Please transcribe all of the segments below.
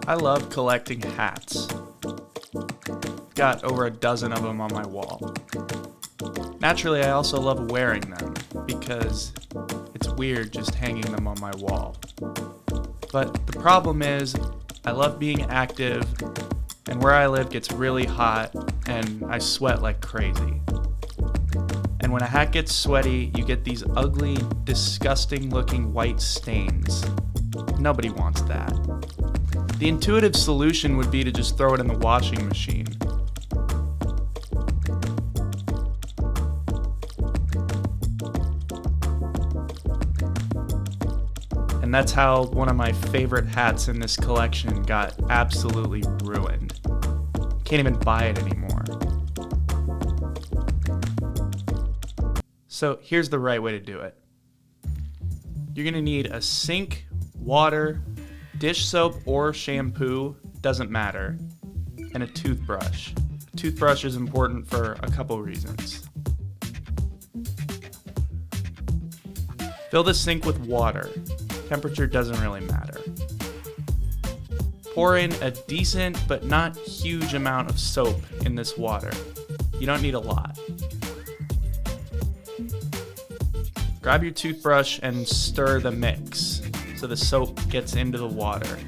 I love collecting hats. Got over a dozen of them on my wall. Naturally, I also love wearing them because it's weird just hanging them on my wall. But the problem is, I love being active, and where I live gets really hot, and I sweat like crazy. And when a hat gets sweaty, you get these ugly, disgusting looking white stains. Nobody wants that. The intuitive solution would be to just throw it in the washing machine. And that's how one of my favorite hats in this collection got absolutely ruined. Can't even buy it anymore. So here's the right way to do it. You're gonna need a sink, water, dish soap or shampoo, doesn't matter, and a toothbrush. A toothbrush is important for a couple reasons. Fill the sink with water. Temperature doesn't really matter. Pour in a decent but not huge amount of soap in this water. You don't need a lot. Grab your toothbrush and stir the mix so the soap gets into the water.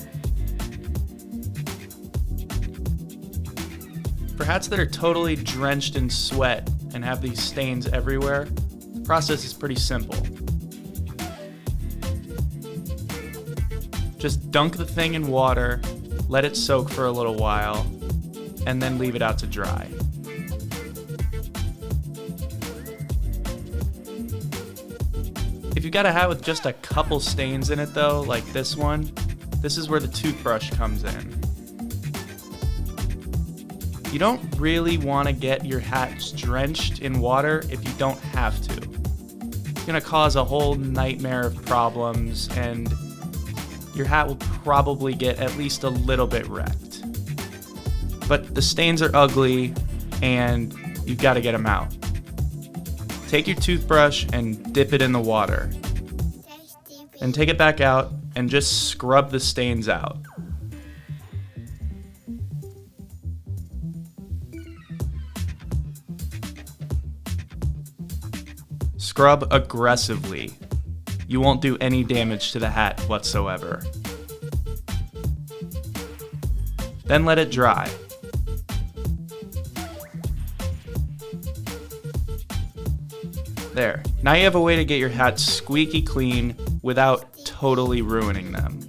For hats that are totally drenched in sweat and have these stains everywhere, the process is pretty simple. Just dunk the thing in water, let it soak for a little while, and then leave it out to dry. If you've got a hat with just a couple stains in it though, like this one, this is where the toothbrush comes in. You don't really want to get your hat drenched in water if you don't have to. It's going to cause a whole nightmare of problems, and your hat will probably get at least a little bit wrecked. But the stains are ugly, and you've got to get them out. Take your toothbrush and dip it in the water. Then take it back out and just scrub the stains out. Scrub aggressively. You won't do any damage to the hat whatsoever. Then let it dry. There. Now you have a way to get your hats squeaky clean without totally ruining them.